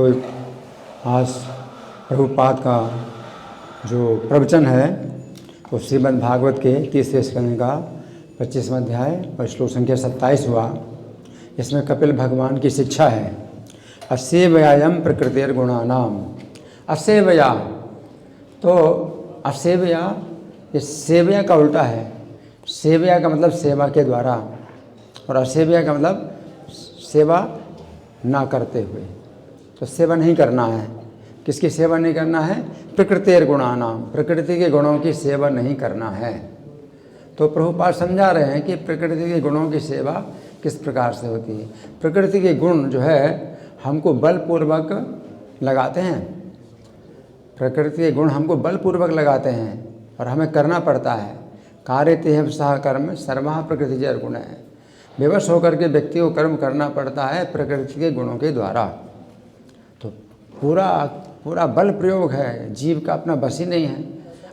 तो आज प्रभुपाद का जो प्रवचन है वो श्रीमद् भागवत के 30वें स्कंद का 25वां अध्याय और श्लोक संख्या 27 हुआ। इसमें कपिल भगवान की शिक्षा है, असेवयायम प्रकृतिर्गुणानाम। असेवया, तो असेवया ये सेवया का उल्टा है। सेवया का मतलब सेवा के द्वारा, और असेवया का मतलब सेवा ना करते हुए। तो सेवा नहीं करना है। किसकी सेवा नहीं करना है? प्रकृतिर्गुणानाम, प्रकृति के गुणों की सेवा नहीं करना है। तो प्रभुपाद समझा रहे हैं कि प्रकृति के गुणों की सेवा किस प्रकार से होती है। प्रकृति के गुण जो है हमको बलपूर्वक लगाते हैं, प्रकृति के गुण हमको बलपूर्वक लगाते हैं और हमें करना पड़ता है। कार्यते सह कर्म सर्वा प्रकृति जर गुण है। विवश होकर के व्यक्ति को कर्म करना पड़ता है प्रकृति के गुणों के द्वारा। तो पूरा बल प्रयोग है, जीव का अपना बस ही नहीं है।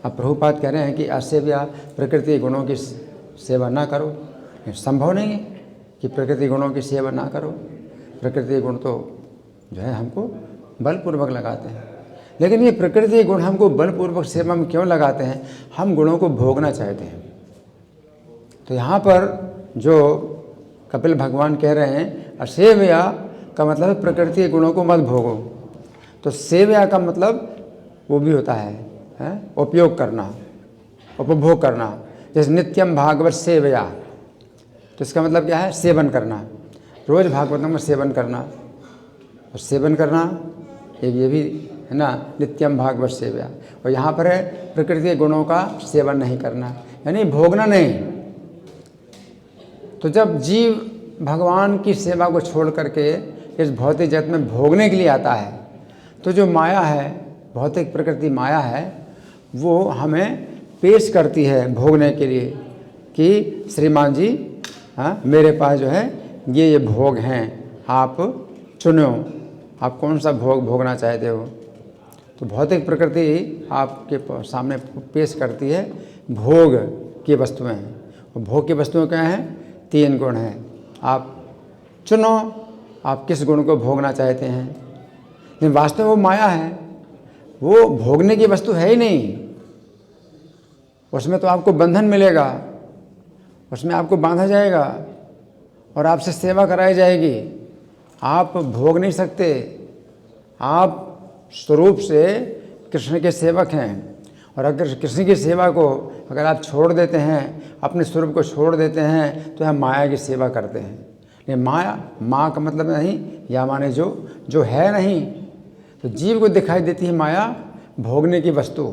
अब प्रभुपाद कह रहे हैं कि असेव्या, प्रकृति के गुणों की सेवा ना करो। संभव नहीं है कि प्रकृति गुणों की सेवा ना करो। प्रकृति गुण तो जो है हमको बलपूर्वक लगाते हैं। लेकिन ये प्रकृति गुण हमको बलपूर्वक सेवा में क्यों लगाते हैं? हम गुणों को भोगना चाहते हैं। तो यहाँ पर जो कपिल भगवान कह रहे हैं, असेव्या का मतलब है प्रकृति के गुणों को मत भोगो। तो सेव्या का मतलब वो भी होता है उपयोग करना, उपभोग करना। जैसे नित्यम भागवत सेवया, तो इसका मतलब क्या है? सेवन करना, रोज़ भागवतों में सेवन करना। और सेवन करना एक ये भी है ना, नित्यम भागवत सेवया। और यहाँ पर है प्रकृति के गुणों का सेवन नहीं करना, यानी भोगना नहीं। तो जब जीव भगवान की सेवा को छोड़ करके इस भौतिक जगत में भोगने के लिए आता है, तो जो माया है, भौतिक प्रकृति माया है, वो हमें पेश करती है भोगने के लिए कि श्रीमान जी मेरे पास जो है ये भोग हैं, आप चुनो, आप कौन सा भोग भोगना चाहते हो। तो भौतिक प्रकृति आपके सामने पेश करती है भोग की वस्तुएं। और भोग की वस्तुएं क्या हैं? 3 गुण हैं। आप चुनो, आप किस गुण को भोगना चाहते हैं। लेकिन वास्तव में वो माया है, वो भोगने की वस्तु है ही नहीं। उसमें तो आपको बंधन मिलेगा, उसमें आपको बांधा जाएगा और आपसे सेवा कराई जाएगी। आप भोग नहीं सकते। आप स्वरूप से कृष्ण के सेवक हैं, और अगर कृष्ण की सेवा को अगर आप छोड़ देते हैं, अपने स्वरूप को छोड़ देते हैं, तो हम माया की सेवा करते हैं। ये माया, माँ का मतलब नहीं, या माने जो है नहीं। तो जीव को दिखाई देती है माया भोगने की वस्तु,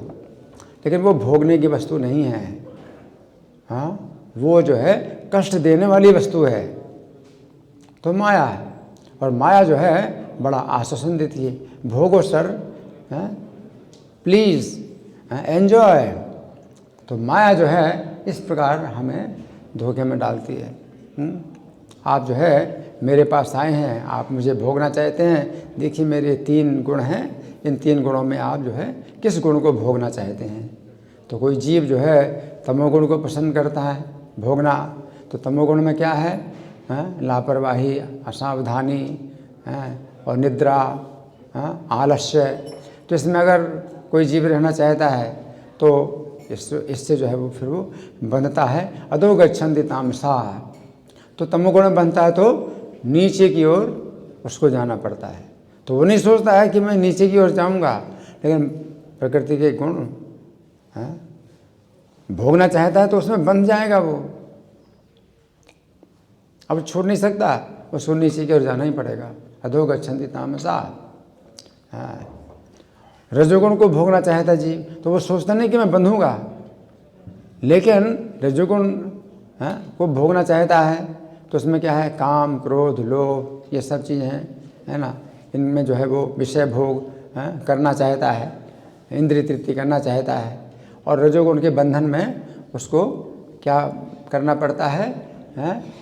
लेकिन वो भोगने की वस्तु नहीं है। वो जो है कष्ट देने वाली वस्तु है। तो माया है, और माया जो है बड़ा आश्वासन देती है, भोगो सर, प्लीज़ एंजॉय। तो माया जो है इस प्रकार हमें धोखे में डालती है। आप जो है मेरे पास आए हैं, आप मुझे भोगना चाहते हैं, देखिए मेरे 3 गुण हैं, इन 3 गुणों में आप जो है किस गुण को भोगना चाहते हैं। तो कोई जीव जो है तमोगुण को पसंद करता है भोगना। तो तमोगुण में क्या है? लापरवाही, असावधानी और निद्रा, आलस्य। तो इसमें अगर कोई जीव रहना चाहता है तो इससे जो है वो फिर वो बंधता है अधो गच्छन्ति तामसा। तो तमोगुण में बनता है तो नीचे की ओर उसको जाना पड़ता है। तो वो नहीं सोचता है कि मैं नीचे की ओर जाऊंगा, लेकिन प्रकृति के गुण भोगना चाहता है तो उसमें बंध जाएगा वो। अब छोड़ नहीं सकता, उसको नीचे की ओर जाना ही पड़ेगा। अधो गच्छन्ति तामसा। रजोगुण को भोगना चाहता जीव, तो वो सोचता नहीं कि मैं बंधूंगा, लेकिन रजोगुण को भोगना चाहता है। तो उसमें क्या है? काम, क्रोध, लोभ, ये सब चीज़ें हैं, है ना। इनमें जो है वो विषय भोग करना चाहता है, इंद्रिय तृप्ति करना चाहता है। और रजोगुण के बंधन में उसको क्या करना पड़ता है?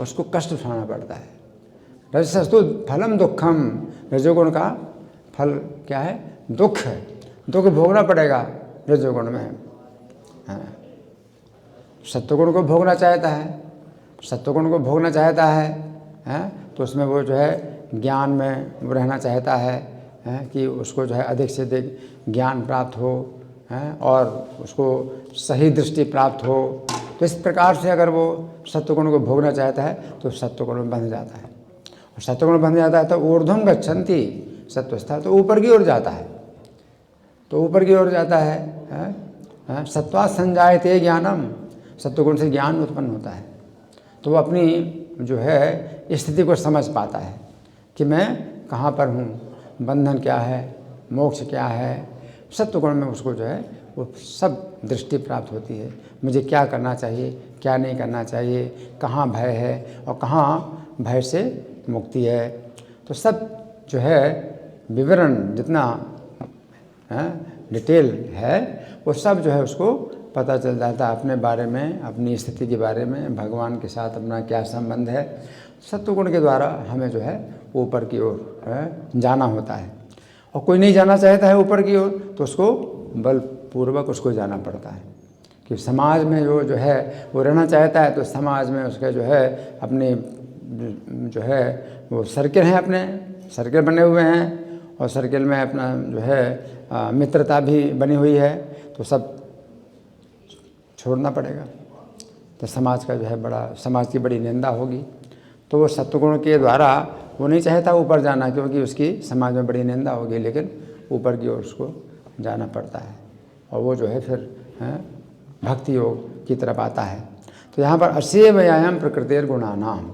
उसको कष्ट उठाना पड़ता है। रजसस्तु फलम दुखम, रजोगुण का फल क्या है? दुख है। दुख भोगना पड़ेगा रजोगुण में। सत्वगुण को भोगना चाहता है, सत्वगुण को भोगना चाहता है, तो उसमें वो जो है ज्ञान में वो रहना चाहता है, हैं कि उसको जो है अधिक से अधिक ज्ञान प्राप्त हो, हैं, और उसको सही दृष्टि प्राप्त हो। तो इस प्रकार से अगर वो सत्वगुण को भोगना चाहता है तो सत्वगुण में बंध जाता है, और सत्वगुण बंध जाता है तो ऊर्ध्वं गच्छन्ति सत्वस्था, तो ऊपर की ओर जाता है, तो ऊपर की ओर जाता है। सत्वा संजायते ज्ञानम, सत्वगुण से ज्ञान उत्पन्न होता है, तो वो अपनी जो है स्थिति को समझ पाता है कि मैं कहाँ पर हूँ, बंधन क्या है, मोक्ष क्या है। सत्वगुण में उसको जो है वो सब दृष्टि प्राप्त होती है, मुझे क्या करना चाहिए, क्या नहीं करना चाहिए, कहाँ भय है और कहाँ भय से मुक्ति है। तो सब जो है विवरण जितना डिटेल है वो सब जो है उसको पता चल जाता है अपने बारे में, अपनी स्थिति के बारे में, भगवान के साथ अपना क्या संबंध है। सत्वगुण के द्वारा हमें जो है ऊपर की ओर जाना होता है, और कोई नहीं जाना चाहता है ऊपर की ओर तो उसको बलपूर्वक उसको जाना पड़ता है। कि समाज में जो है वो रहना चाहता है तो समाज में उसके जो है अपने जो है वो सर्किल हैं, अपने सर्किल बने हुए हैं, और सर्किल में अपना जो है मित्रता भी बनी हुई है, तो सब छोड़ना पड़ेगा। तो समाज का जो है समाज की बड़ी निंदा होगी। तो वो सत्वगुण के द्वारा वो नहीं चाहता ऊपर जाना, क्योंकि उसकी समाज में बड़ी निंदा होगी, लेकिन ऊपर की ओर उसको जाना पड़ता है, और वो जो है फिर भक्ति योग की तरफ आता है। तो यहाँ पर असेवयाम प्रकृतिर गुणानाम,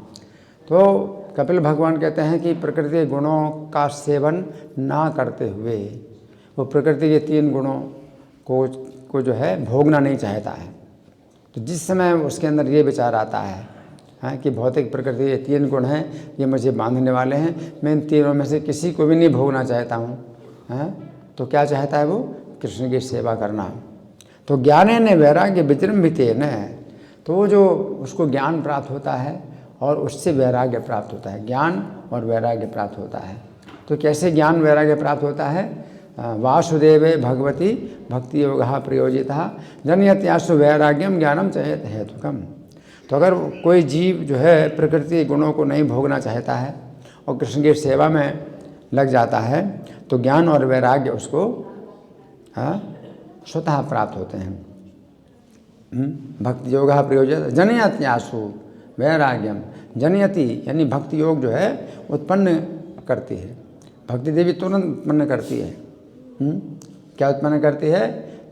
तो कपिल भगवान कहते हैं कि प्रकृति गुणों का सेवन ना करते हुए वो प्रकृति के 3 गुणों को जो है भोगना नहीं चाहता है। तो जिस समय उसके अंदर ये विचार आता है कि भौतिक प्रकृति ये 3 गुण हैं, ये मुझे बांधने वाले हैं, मैं इन तीनों में से किसी को भी नहीं भोगना चाहता हूँ, तो क्या चाहता है वो? कृष्ण की सेवा करना। तो ज्ञाने ने वैराग्य विजृंभिते न, तो वो जो उसको ज्ञान प्राप्त होता है और उससे वैराग्य प्राप्त होता है, ज्ञान और वैराग्य प्राप्त होता है। तो कैसे ज्ञान वैराग्य प्राप्त होता है? वासुदेवे भगवती भक्ति योगः प्रयोजितः जनयत्यासु वैराग्यम ज्ञानम चेत हेतुकम। तो अगर कोई जीव जो है प्रकृति गुणों को नहीं भोगना चाहता है और कृष्ण की सेवा में लग जाता है, तो ज्ञान और वैराग्य उसको स्वतः प्राप्त होते हैं। भक्ति योगः प्रयोजितः जनयत्यासु वैराग्यम, जनयति यानी भक्ति योग जो है उत्पन्न करती है, भक्ति देवी तुरंत उत्पन्न करती है। क्या उत्पन्न करती है?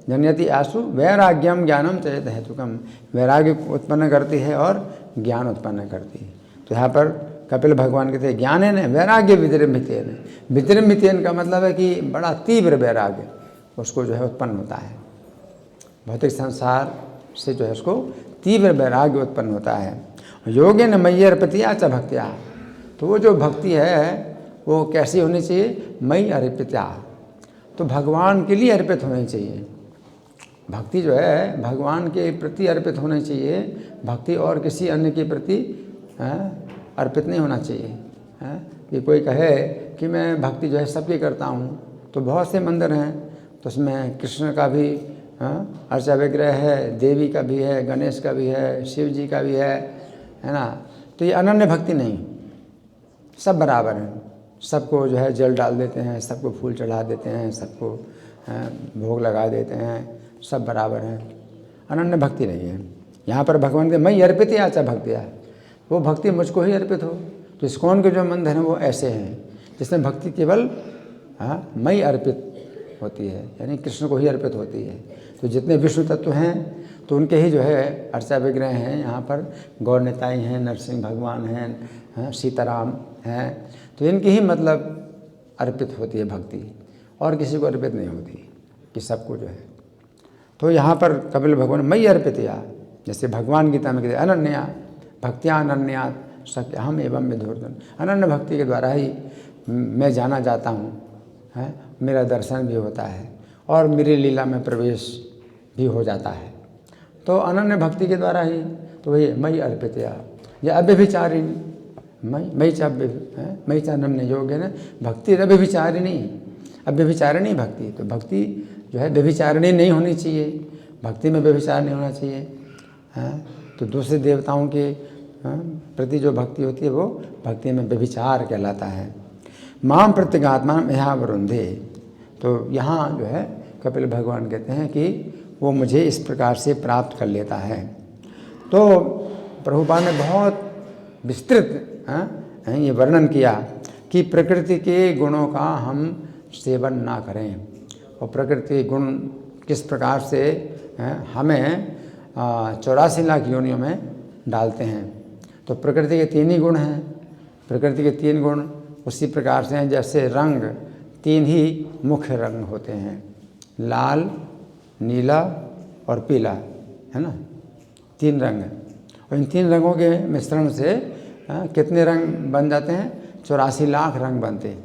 जनयति आसु वैराग्यम ज्ञानम चेत हेतुकम, वैराग्य उत्पन्न करती है और ज्ञान उत्पन्न करती है। तो यहाँ पर कपिल भगवान कहते हैं ज्ञान है न वैराग्य विजृंभितेन। विजृंभितेन का मतलब है कि बड़ा तीव्र वैराग्य उसको जो है उत्पन्न होता है, भौतिक संसार से जो है उसको तीव्र वैराग्य उत्पन्न होता है। योगेन मयि अर्पितया च भक्त्या, तो वो जो भक्ति है वो कैसी होनी चाहिए? मयि अर्पितया, तो भगवान के लिए अर्पित होनी चाहिए। भक्ति जो है भगवान के प्रति अर्पित होनी चाहिए, भक्ति और किसी अन्य के प्रति अर्पित नहीं होना चाहिए। कि कोई कहे कि मैं भक्ति जो है सबकी करता हूँ, तो बहुत से मंदिर हैं, तो उसमें कृष्ण का भी अर्चा विग्रह है, देवी का भी है, गणेश का भी है, शिव जी का भी है ना। तो ये अनन्य भक्ति नहीं, सब बराबर हैं, सबको जो है जल डाल देते हैं, सबको फूल चढ़ा देते हैं, सबको भोग लगा देते हैं, सब बराबर हैं, अनन्य भक्ति नहीं है। यहाँ पर भगवान के मयि अर्पितया च भक्त्या, वो भक्ति मुझको ही अर्पित हो। तो इस्कॉन के जो मंदिर हैं वो ऐसे हैं जिसमें भक्ति केवल मयि अर्पित होती है, यानी कृष्ण को ही अर्पित होती है। तो जितने विष्णु तत्व हैं तो उनके ही जो है अर्चा विग्रह हैं, यहाँ पर गौर निताई हैं, नरसिंह भगवान हैं, सीताराम हैं, तो इनकी ही मतलब अर्पित होती है भक्ति, और किसी को अर्पित नहीं होती कि सबको जो है। तो यहाँ पर कपिल भगवान मयि अर्पितया, जैसे भगवान गीता में कहते अनन्या भक्त्या अनन्या सख्यहम एवं विधुर्धन, अनन्य भक्ति के द्वारा ही मैं जाना जाता हूँ, मेरा दर्शन भी होता है और मेरी लीला में प्रवेश भी हो जाता है। तो अनन्य भक्ति के द्वारा ही, तो वही मयि अर्पितया। या अव्यभिचारिणी मयि च अनन्य योग है ना, भक्ति अव्यभिचारिणी, अव्यभिचारिणी भक्ति। तो भक्ति जो है व्यभिचारिणी नहीं होनी चाहिए, भक्ति में व्यभिचार नहीं होना चाहिए। तो दूसरे देवताओं के प्रति जो भक्ति होती है वो भक्ति में व्यभिचार कहलाता है। माम प्रत्यगात्मा यहा वरुंधे। तो यहाँ जो है कपिल भगवान कहते हैं कि वो मुझे इस प्रकार से प्राप्त कर लेता है। तो प्रभुपाद ने बहुत विस्तृत ये वर्णन किया कि प्रकृति के गुणों का हम सेवन ना करें, और प्रकृति गुण किस प्रकार से हमें 84 लाख योनियों में डालते हैं। तो प्रकृति के 3 ही गुण हैं। प्रकृति के 3 गुण उसी प्रकार से हैं जैसे रंग 3 ही मुख्य रंग होते हैं, लाल, नीला और पीला, है ना, 3 रंग हैं। और इन 3 रंगों के मिश्रण से कितने रंग बन जाते हैं? 84 लाख रंग बनते हैं।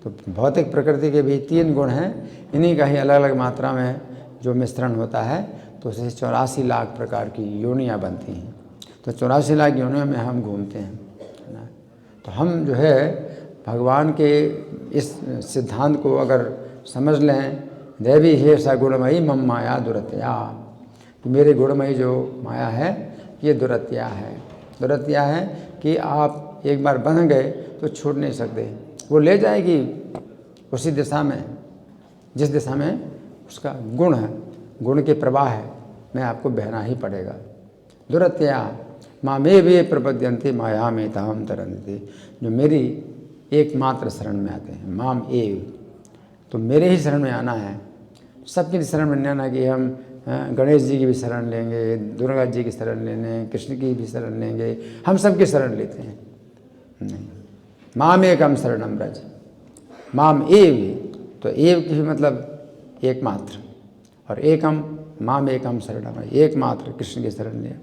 तो भौतिक प्रकृति के भी 3 गुण हैं, इन्हीं का ही अलग अलग मात्रा में जो मिश्रण होता है तो उससे 84 लाख प्रकार की योनियाँ बनती हैं। तो 84 लाख योनियों में हम घूमते हैं, है ना। तो हम जो है भगवान के इस सिद्धांत को अगर समझ लें, देवी हे सा गुणमयी मम माया दुरत्या, कि मेरे गुणमयी जो माया है ये दुरत्या है। दुरत्या है कि आप एक बार बंध गए तो छूट नहीं सकते, वो ले जाएगी उसी दिशा में जिस दिशा में उसका गुण है, गुण के प्रवाह है, में आपको बहना ही पड़ेगा। दुरत्या मामे वे प्रपद्यन्ते माया में ताम तरन्ते, जो मेरी एकमात्र शरण में आते हैं, माम एव, तो मेरे ही शरण में आना है। सबकी शरण में नहीं आना कि हम गणेश जी की भी शरण लेंगे, दुर्गा जी की शरण लेंगे, कृष्ण की भी शरण लेंगे, हम सबकी शरण लेते हैं, नहीं। माम एकम शरणम ब्रज, माम एव, तो एव की भी मतलब एकमात्र, और एकम, माम एकम शरणम, एकमात्र कृष्ण की शरण लिया।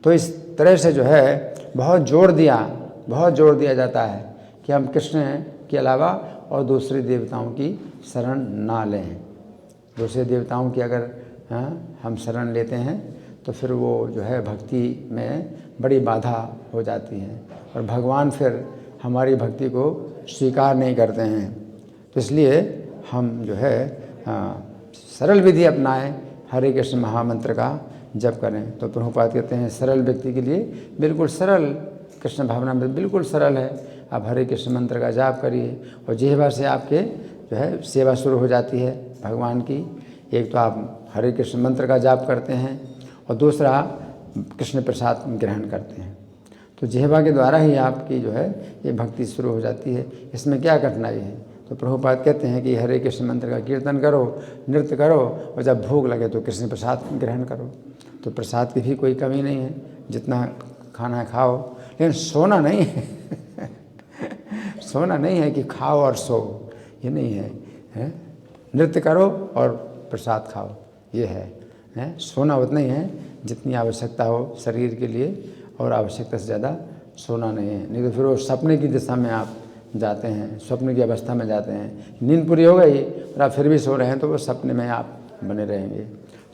तो इस तरह से जो है बहुत जोर दिया जाता है कि हम कृष्ण के अलावा और दूसरे देवताओं की शरण ना लें। दूसरे देवताओं की अगर हम शरण लेते हैं तो फिर वो जो है भक्ति में बड़ी बाधा हो जाती है, और भगवान फिर हमारी भक्ति को स्वीकार नहीं करते हैं। तो इसलिए हम जो है सरल विधि अपनाएं, हरे कृष्ण महामंत्र का जप करें। तो प्रभुपाद कहते हैं सरल व्यक्ति के लिए बिल्कुल सरल, कृष्ण भावना में बिल्कुल सरल है। आप हरे कृष्ण मंत्र का जाप करिए और जिह्वा से आपके जो है सेवा शुरू हो जाती है भगवान की। एक तो आप हरे कृष्ण मंत्र का जाप करते हैं और दूसरा कृष्ण प्रसाद ग्रहण करते हैं, तो जिह्वा के द्वारा ही आपकी जो है ये भक्ति शुरू हो जाती है। इसमें क्या कठिनाई है? तो प्रभुपाद कहते हैं कि हरे कृष्ण मंत्र का कीर्तन करो, नृत्य करो, और जब भूख लगे तो कृष्ण प्रसाद ग्रहण करो। तो प्रसाद की भी कोई कमी नहीं है, जितना खाना खाओ, लेकिन सोना नहीं है सोना नहीं है कि खाओ और सो, ये नहीं है, नृत्य करो और प्रसाद खाओ, ये है। सोना उतना ही है जितनी आवश्यकता हो शरीर के लिए, और आवश्यकता से ज़्यादा सोना नहीं है। नहीं तो फिर वो सपने की दिशा में आप जाते हैं, स्वप्न की अवस्था में जाते हैं। नींद पूरी हो गई और आप फिर भी सो रहे हैं तो वो सपने में आप बने रहेंगे।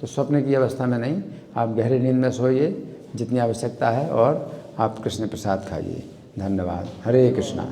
तो स्वप्न की अवस्था में नहीं, आप गहरी नींद में सोइए जितनी आवश्यकता है, और आप कृष्ण प्रसाद खाइए। धन्यवाद। हरे कृष्णा।